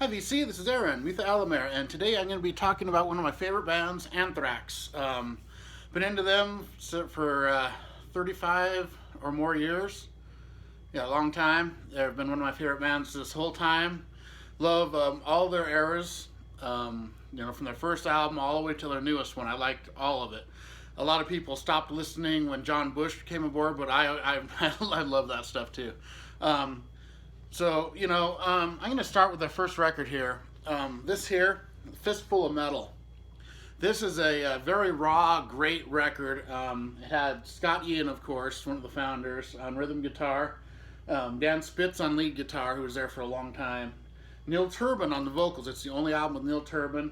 Hi VC, this is Aaron, Mitha Alamere, and today I'm going to be talking about one of my favorite bands, Anthrax. Been into them for 35 or more years. Yeah, a long time. They've been one of my favorite bands this whole time. Love all their eras, from their first album all the way to their newest one. I liked all of it. A lot of people stopped listening when John Bush came aboard, but I love that stuff too. Um, I'm going to start with the first record here. This here, Fistful of Metal. This is a very raw, great record. It had Scott Ian, of course, one of the founders, on rhythm guitar. Dan Spitz on lead guitar, who was there for a long time. Neil Turbin on the vocals. It's the only album with Neil Turbin.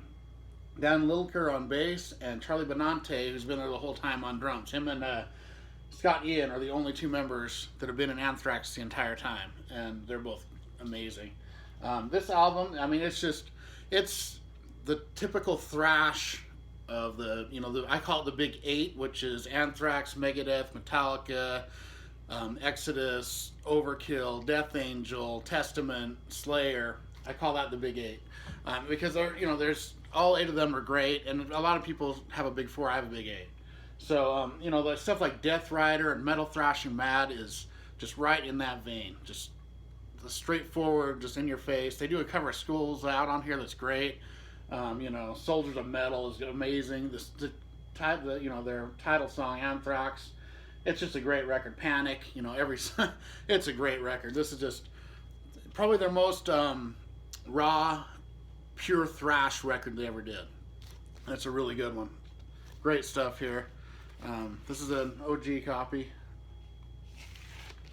Dan Lilker on bass, and Charlie Benante, who's been there the whole time, on drums. Him and Scott Ian are the only two members that have been in Anthrax the entire time, and they're both amazing. This album, I mean, it's the typical thrash of I call it the Big Eight, which is Anthrax, Megadeth, Metallica, Exodus, Overkill, Death Angel, Testament, Slayer. I call that the Big Eight because there's all eight of them are great, and a lot of people have a Big Four. I have a Big Eight. So, the stuff like Death Rider and Metal Thrashing Mad is just right in that vein. Just the straightforward, just in your face. They do a cover of Schools Out on here that's great. Soldiers of Metal is amazing. Their title song, Anthrax, it's just a great record. Panic, it's a great record. This is just probably their most raw, pure thrash record they ever did. That's a really good one. Great stuff here. This is an OG copy.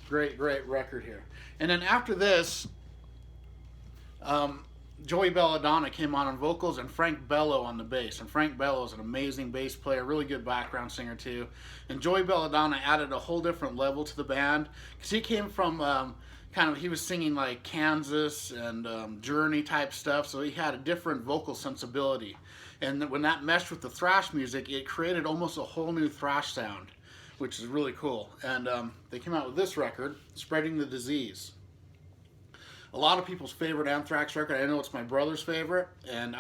Great record here. And then after this, Joey Belladonna came on vocals and Frank Bello on the bass. And Frank Bello is an amazing bass player, really good background singer too. And Joey Belladonna added a whole different level to the band because he came from he was singing like Kansas and Journey type stuff, so he had a different vocal sensibility. And when that meshed with the thrash music, it created almost a whole new thrash sound, which is really cool. And they came out with this record, Spreading the Disease. A lot of people's favorite Anthrax record. I know it's my brother's favorite, and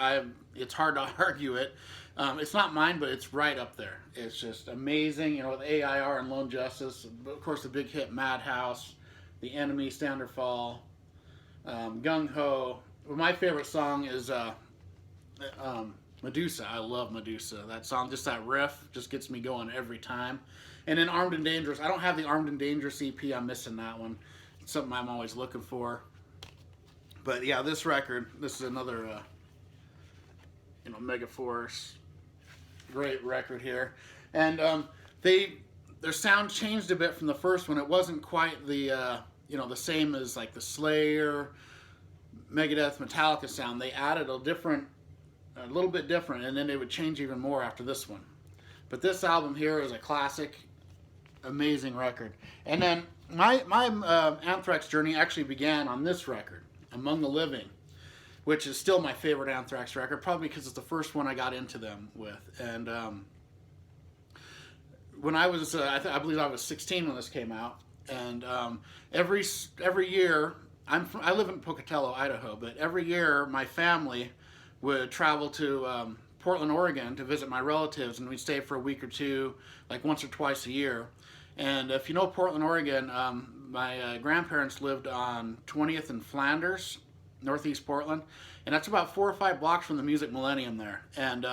it's hard to argue it. It's not mine, but it's right up there. It's just amazing, with AIR and Lone Justice. Of course, the big hit Madhouse, The Enemy, Stand or Fall, Gung Ho. Well, my favorite song is Medusa. I love Medusa. That song, just that riff, just gets me going every time. And then Armed and Dangerous. I don't have the Armed and Dangerous EP. I'm missing that one. It's something I'm always looking for. But yeah, this record, this is another, Megaforce. Great record here. And their sound changed a bit from the first one. It wasn't quite the same as like the Slayer, Megadeth, Metallica sound. They added a little bit different, and then they would change even more after this one. But this album here is a classic, amazing record. And then my Anthrax journey actually began on this record, Among the Living, which is still my favorite Anthrax record, probably because it's the first one I got into them with. And when I was, I believe I was 16 when this came out, and every year, I live in Pocatello, Idaho, but every year my family would travel to Portland, Oregon to visit my relatives, and we'd stay for a week or two, like once or twice a year. And if you know Portland, Oregon, my grandparents lived on 20th and Flanders, northeast Portland, and that's about 4 or 5 blocks from the Music Millennium there. And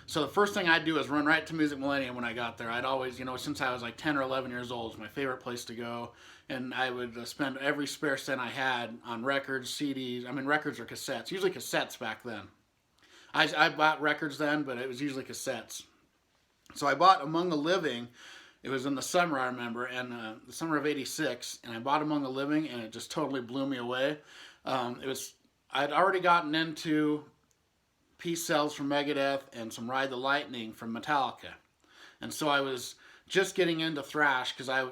so the first thing I'd do is run right to Music Millennium when I got there. I'd always, since I was like 10 or 11 years old, it was my favorite place to go. And I would spend every spare cent I had on records, CDs. I mean, records or cassettes. Usually cassettes back then. I bought records then, but it was usually cassettes. So I bought Among the Living. It was in the summer, I remember, and the summer of '86, and I bought Among the Living, and it just totally blew me away. I'd already gotten into Peace Sells from Megadeth and some Ride the Lightning from Metallica, and so I was just getting into thrash because I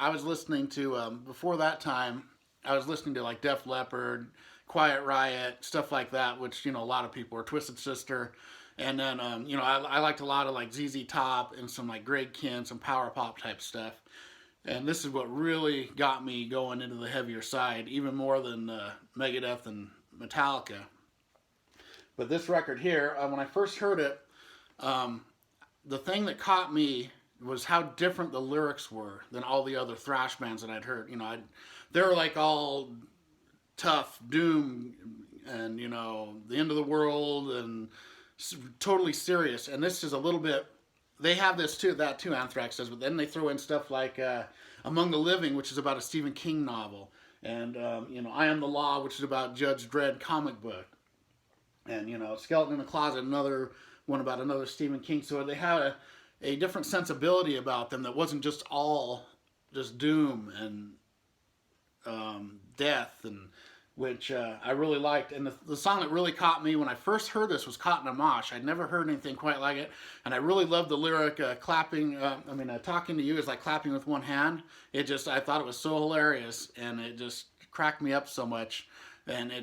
was listening to before that time I was listening to like Def Leppard, Quiet Riot, stuff like that, which a lot of people were, Twisted Sister. And then, I liked a lot of like ZZ Top and some like Greg Kihn, some power pop type stuff. And this is what really got me going into the heavier side, even more than Megadeth and Metallica. But this record here, when I first heard it, um, the thing that caught me was how different the lyrics were than all the other thrash bands that I'd heard. They were like all tough, doom, and the end of the world, and totally serious. And this is a little bit. They have this too. That too, Anthrax does. But then they throw in stuff like Among the Living, which is about a Stephen King novel, and I Am the Law, which is about Judge Dredd comic book, and Skeleton in the Closet, another one about another Stephen King. So they had a different sensibility about them that wasn't just all just doom and death, and which I really liked. And the song that really caught me when I first heard this was Caught in a Mosh. I'd never heard anything quite like it, and I really loved the lyric, clapping, talking to you is like clapping with one hand. I thought it was so hilarious, and it just cracked me up so much, and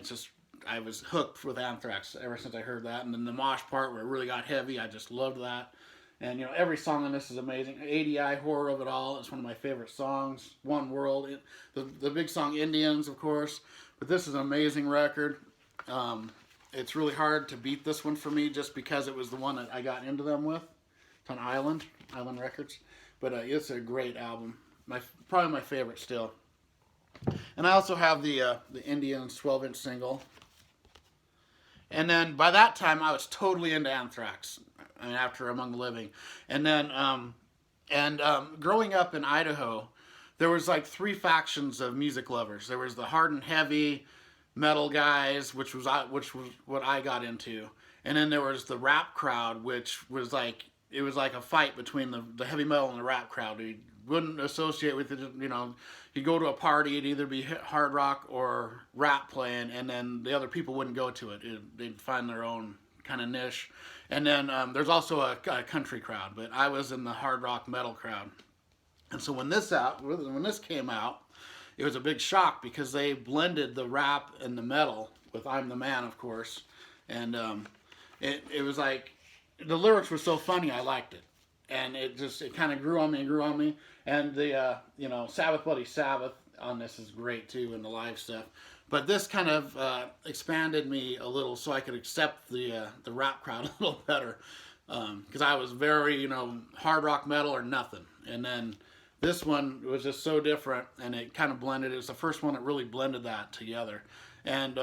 I was hooked with Anthrax ever since I heard that. And then the mosh part where it really got heavy, I just loved that. And every song on this is amazing. ADI, Horror of It All, it's one of my favorite songs. One World, the big song Indians, of course. But this is an amazing record. It's really hard to beat this one for me just because it was the one that I got into them with. It's on Island Records. But it's a great album. Probably my favorite still. And I also have the Indians 12-inch single. And then by that time, I was totally into Anthrax. After Among the Living, and then growing up in Idaho, there was like three factions of music lovers. There was the hard and heavy metal guys, which was what I got into, and then there was the rap crowd, which was like a fight between the heavy metal and the rap crowd. You wouldn't associate with it, You go to a party, it'd either be hard rock or rap playing, and then the other people wouldn't go to it. They'd find their own kind of niche. And then there's also a country crowd, but I was in the hard rock metal crowd. And so when this came out, it was a big shock because they blended the rap and the metal with "I'm the Man," of course, and it was like the lyrics were so funny, I liked it, and it kind of grew on me. And the Sabbath Bloody Sabbath on this is great too, and the live stuff. But this kind of expanded me a little so I could accept the rap crowd a little better. Because I was very, hard rock metal or nothing. And then this one was just so different, and it kind of blended. It was the first one that really blended that together. And,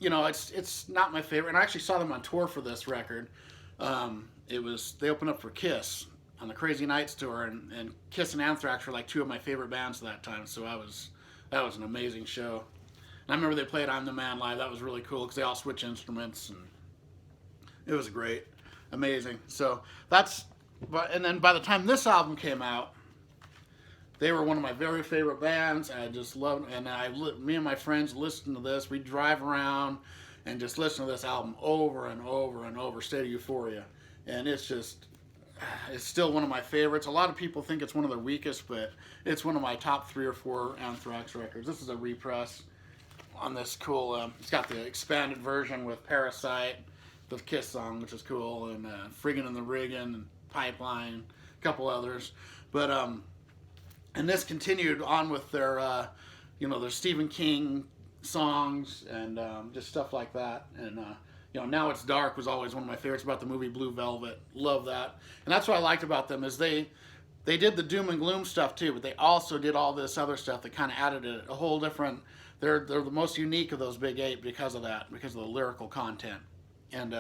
it's not my favorite. And I actually saw them on tour for this record. They opened up for Kiss on the Crazy Nights tour, and Kiss and Anthrax were like two of my favorite bands at that time. So that was an amazing show. And I remember they played "I'm the Man" live. That was really cool because they all switch instruments, and it was great, amazing. So and then by the time this album came out, they were one of my very favorite bands. I just loved, and me and my friends listened to this. We'd drive around and just listen to this album over and over and over. State of Euphoria, and it's still one of my favorites. A lot of people think it's one of their weakest, but it's one of my top 3 or 4 Anthrax records. This is a repress on this cool, it's got the expanded version with Parasite, the Kiss song, which is cool, and Friggin' and the Riggin', and Pipeline, a couple others. But, and this continued on with their, their Stephen King songs, and just stuff like that. And, Now It's Dark was always one of my favorites about the movie Blue Velvet. Love that. And that's what I liked about them is they did the doom and gloom stuff too, but they also did all this other stuff that kind of added a whole different. They're the most unique of those big 8 because of that, because of the lyrical content. And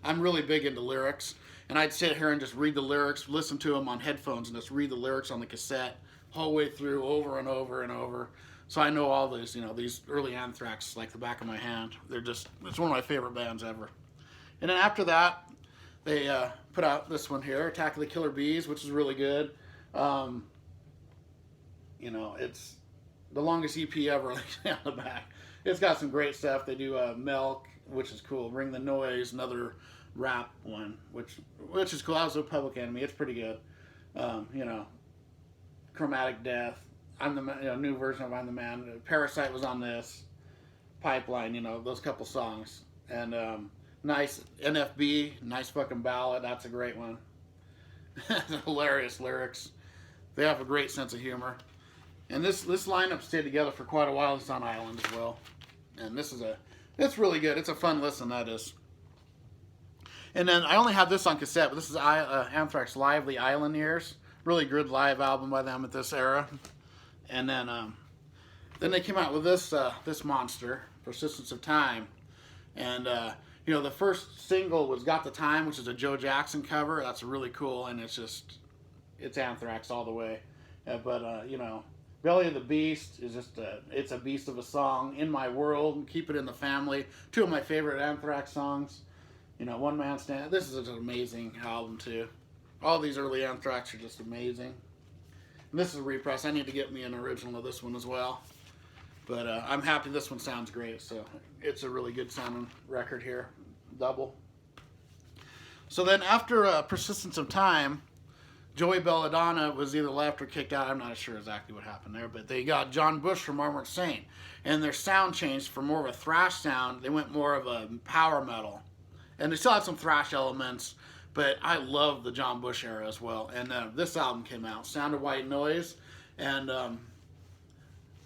I'm really big into lyrics, and I'd sit here and just read the lyrics, listen to them on headphones, and just read the lyrics on the cassette whole way through, over and over and over. So I know all these, these early Anthrax like the back of my hand. It's one of my favorite bands ever. And then after that, they put out this one here, Attack of the Killer Bees, which is really good. It's the longest EP ever on the back. It's got some great stuff. They do Milk, which is cool. Ring the Noise, another rap one, which is cool. I was a Public Enemy. It's pretty good. Chromatic Death. I'm the new version of I'm the Man. Parasite was on this. Pipeline, those couple songs. And nice NFB, nice fucking ballad. That's a great one. Hilarious lyrics. They have a great sense of humor. And this lineup stayed together for quite a while. It's on Island as well. And it's really good. It's a fun listen, that is. And then I only have this on cassette, but this is Anthrax Live, The Island Years. Really good live album by them at this era. And then they came out with this monster, Persistence of Time. And the first single was Got the Time, which is a Joe Jackson cover. That's really cool, and it's Anthrax all the way. But Belly of the Beast is it's a beast of a song. In My World, Keep It in the Family, two of my favorite Anthrax songs. One Man Stand. This is an amazing album too. All these early Anthrax are just amazing. And this is a repress. I need to get me an original of this one as well. But I'm happy this one sounds great. So it's a really good sounding record here. Double. So then after Persistence of Time, Joey Belladonna was either left or kicked out. I'm not sure exactly what happened there. But they got John Bush from Armored Saint. And their sound changed from more of a thrash sound. They went more of a power metal. And they still had some thrash elements, but I love the John Bush era as well. And this album came out, Sound of White Noise, and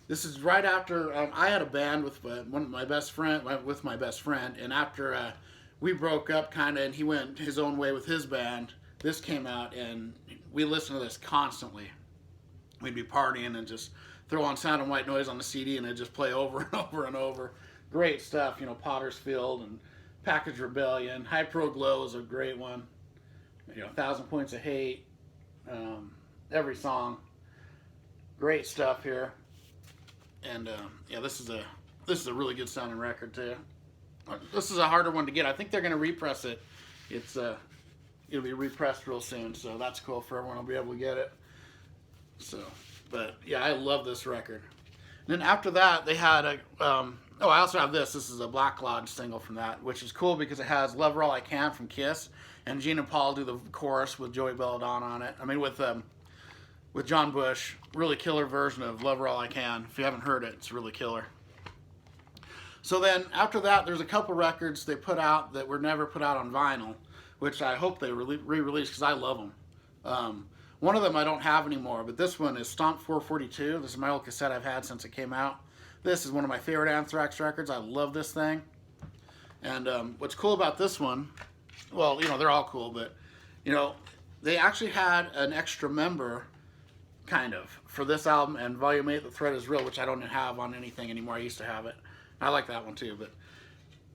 this is right after I had a band with my best friend, and after we broke up, kind of, and he went his own way with his band. This came out, and we listened to this constantly. We'd be partying and just throw on Sound of White Noise on the CD, and it'd just play over and over and over. Great stuff, Potter's Field and Package Rebellion. High Pro Glow is a great one. 1,000 Points of Hate. Every song. Great stuff here. And this is a really good sounding record too. This is a harder one to get. I think they're going to repress it. It'll be repressed real soon, so that's cool for everyone. Will be able to get it. So, but yeah, I love this record. And then after that, they had I also have this. This is a Black Lodge single from that, which is cool because it has Love Her All I Can from Kiss, and Gene and Paul do the chorus with Joey Belladonna on it. I mean, with John Bush. Really killer version of Love Her All I Can. If you haven't heard it, it's really killer. So then, after that, there's a couple records they put out that were never put out on vinyl, which I hope they re-release because I love them. One of them I don't have anymore, but this one is Stomp 442. This is my old cassette I've had since it came out. This is one of my favorite Anthrax records. I love this thing. And what's cool about this one, well, they're all cool, but, they actually had an extra member, kind of, for this album and Volume 8, The Threat Is Real, which I don't have on anything anymore. I used to have it. I like that one too, but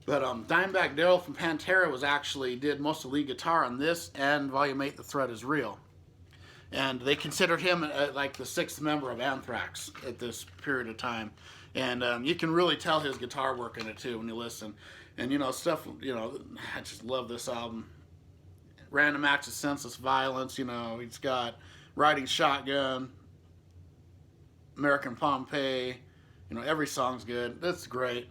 Dimebag Darrell from Pantera did most of the lead guitar on this and Volume 8, The Threat Is Real. And they considered him like the sixth member of Anthrax at this period of time. And you can really tell his guitar work in it too when you listen. And I just love this album. Random Acts of Senseless Violence, he's got Riding Shotgun, American Pompeii, every song's good. That's great.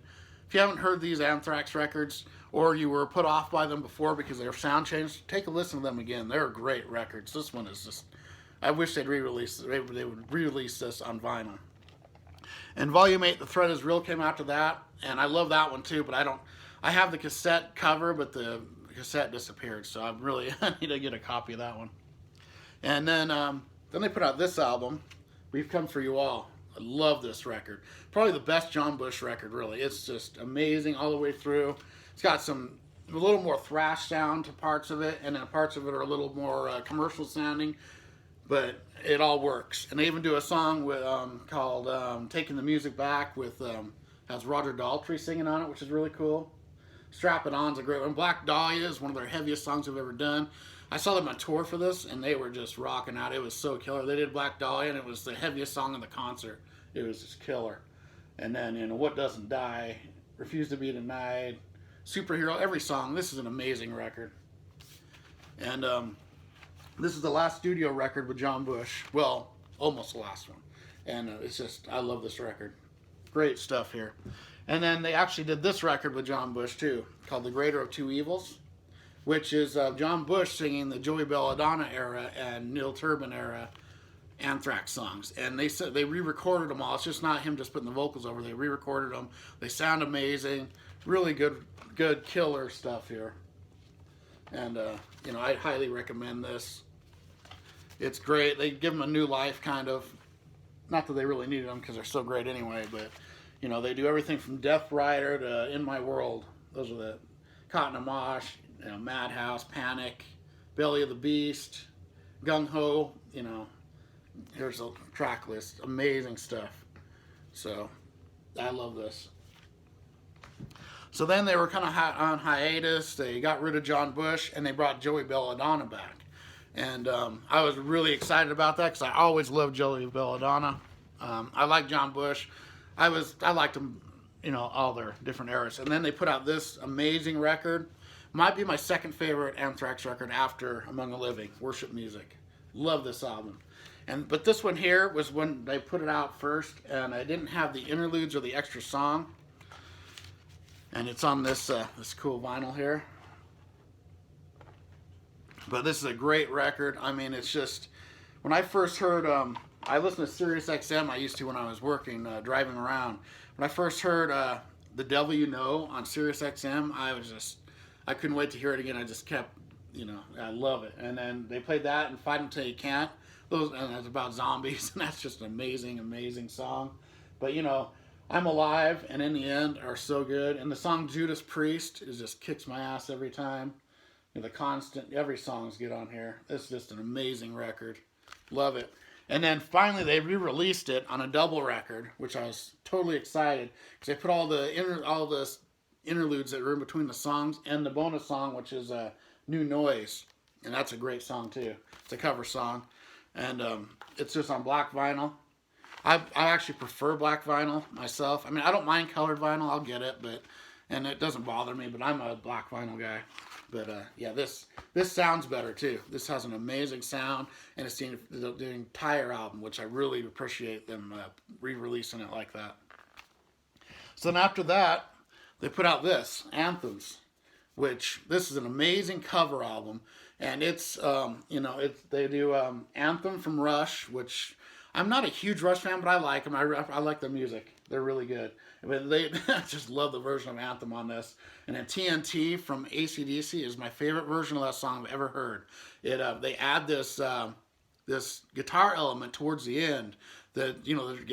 If you haven't heard these Anthrax records, or you were put off by them before because their sound changed, take a listen to them again. They're great records. This one is just, I wish they would re-release this on vinyl. And Volume 8, The Threat Is Real came after that, and I love that one too, but I have the cassette cover, but the cassette disappeared, so I need to get a copy of that one. And then they put out this album, Weve Come For You All. I love this record. Probably the best John Bush record, really. It's just amazing all the way through. It's got a little more thrash sound to parts of it, and then parts of it are a little more commercial sounding, but it all works. And they even do a song called Taking the Music Back has Roger Daltrey singing on it, which is really cool. Strap It On's a great one. Black Dahlia is one of their heaviest songs I've ever done. I saw them on tour for this, and they were just rocking out. It was so killer. They did Black Dahlia, and it was the heaviest song in the concert. It was just killer. And then, What Doesn't Die, Refuse to Be Denied, Superhero, every song. This is an amazing record. And this is the last studio record with John Bush. Well, almost the last one. And I love this record. Great stuff here. And then they actually did this record with John Bush, too, called The Greater of Two Evils, which is John Bush singing the Joey Belladonna era and Neil Turbin era Anthrax songs. And they said they re-recorded them all. It's just not him just putting the vocals over. They re-recorded them. They sound amazing. Really good killer stuff here. And, I highly recommend this. It's great. They give them a new life, kind of. Not that they really needed them because they're so great anyway, but, they do everything from Death Rider to In My World. Those are the Cotton Amash. you know, Madhouse, Panic, Belly of the Beast, Gung Ho. You know, here's a track list. Amazing stuff. So I love this. So then they were kind of on hiatus. They got rid of John Bush and they brought Joey Belladonna back. And I was really excited about that because I always loved Joey Belladonna. I like John Bush. I liked them, you know, all their different eras. And then they put out this amazing record. Might be my second favorite Anthrax record after Among the Living, Worship Music. Love this album. But this one here was when they put it out first, and I didn't have the interludes or the extra song. And it's on this this cool vinyl here. But this is a great record. I mean, it's just, when I first heard, I listened to Sirius XM. I used to when I was working, driving around. When I first heard The Devil You Know on Sirius XM, I couldn't wait to hear it again. I just kept, you know, I love it. And then they played that and Fight Until You Can't. And it's about zombies, and that's just an amazing, amazing song. But, you know, I'm Alive and In the End are so good. And the song Judas Priest just kicks my ass every time. You know, the Constant, every song's good on here. It's just an amazing record. Love it. And then finally they re-released it on a double record, which I was totally excited because they put all the interludes that were in between the songs and the bonus song, which is New Noise. And that's a great song too. It's a cover song. And it's just on black vinyl. I actually prefer black vinyl myself. I mean, I don't mind colored vinyl. I'll get it, and it doesn't bother me. But I'm a black vinyl guy. But yeah, this sounds better too. This has an amazing sound, and it's the entire album, which I really appreciate them re-releasing it like that. So then after that, they put out this Anthems, which this is an amazing cover album, and it's you know, they do Anthem from Rush, which I'm not a huge Rush fan, but I like them. I like their music. They're really good. But I just love the version of Anthem on this. And then TNT from AC/DC is my favorite version of that song I've ever heard. They add this this guitar element towards the end, the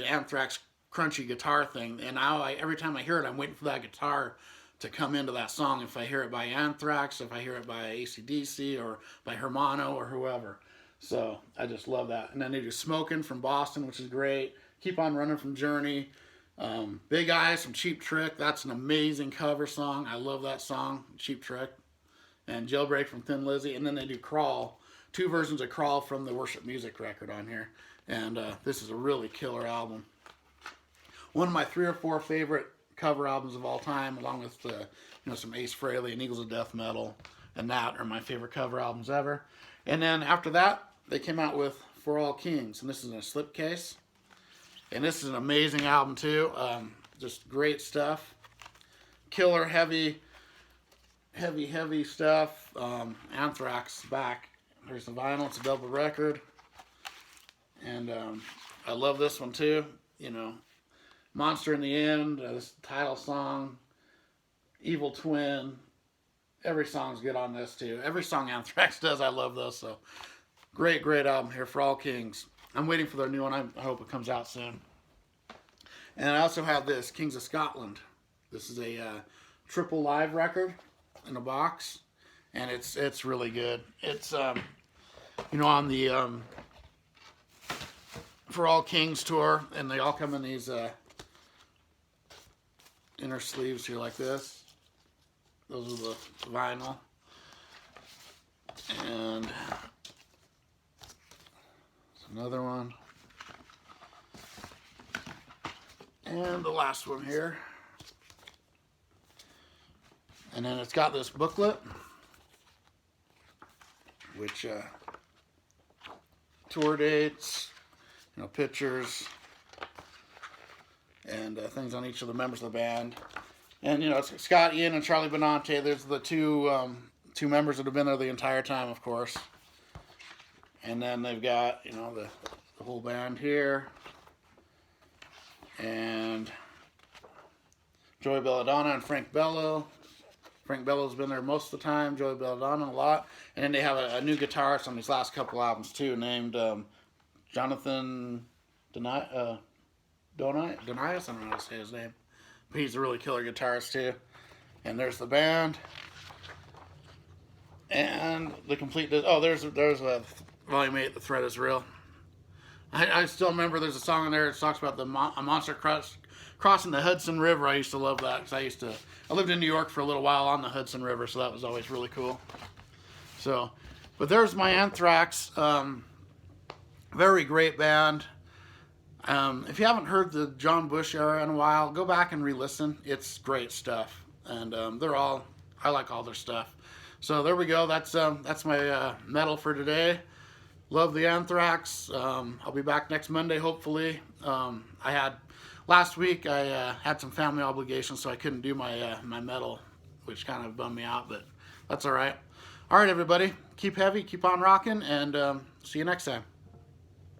Anthrax crunchy guitar thing. And now every time I hear it, I'm waiting for that guitar to come into that song. If I hear it by Anthrax, if I hear it by AC/DC or by Hermano or whoever. So I just love that. And then they do Smokin' from Boston, which is great. Keep on Running from Journey. Big Eyes from Cheap Trick. That's an amazing cover song. I love that song, Cheap Trick. And Jailbreak from Thin Lizzy. And then they do Crawl. 2 versions of Crawl from the Worship Music record on here. And this is a really killer album. One of my 3 or 4 favorite cover albums of all time, along with some Ace Frehley and Eagles of Death Metal. And that are my favorite cover albums ever. And then after that, they came out with For All Kings. And this is in a slipcase. And this is an amazing album too. Just great stuff. Killer, heavy stuff. Anthrax back. Here's the vinyl. It's a double record. And I love this one too. You know, Monster in the End. This title song. Evil Twin. Every song's good on this too. Every song Anthrax does, I love those. So great album here, For All Kings. I'm waiting for their new one. I hope it comes out soon. And I also have this, Kings of Scotland. This is a triple live record in a box. And it's really good. It's, on the For All Kings tour. And they all come in these inner sleeves here like this. Those are the vinyl. And another one. And the last one here. And then it's got this booklet, which tour dates, pictures, and things on each of the members of the band. And it's Scott Ian and Charlie Benante. There's the two members that have been there the entire time, of course. And then they've got the whole band here, and Joey Belladonna and Frank Bello. Frank Bello's been there most of the time. Joey Belladonna a lot. And then they have a new guitarist on these last couple albums too, named Jonathan Donias. I don't know how to say his name. But he's a really killer guitarist too. And there's the band. And the complete. Oh, there's a volume 8. The threat is real. I still remember there's a song in there that talks about a monster crossing the Hudson River. I used to love that because I lived in New York for a little while on the Hudson River, so that was always really cool. So, but there's my Anthrax. Very great band. If you haven't heard the John Bush era in a while, go back and re-listen. It's great stuff, and I like all their stuff. So there we go. That's my metal for today. Love the Anthrax. I'll be back next Monday, hopefully. Last week I had some family obligations, so I couldn't do my metal, which kind of bummed me out, but that's all right. All right, everybody. Keep heavy, keep on rocking, and see you next time.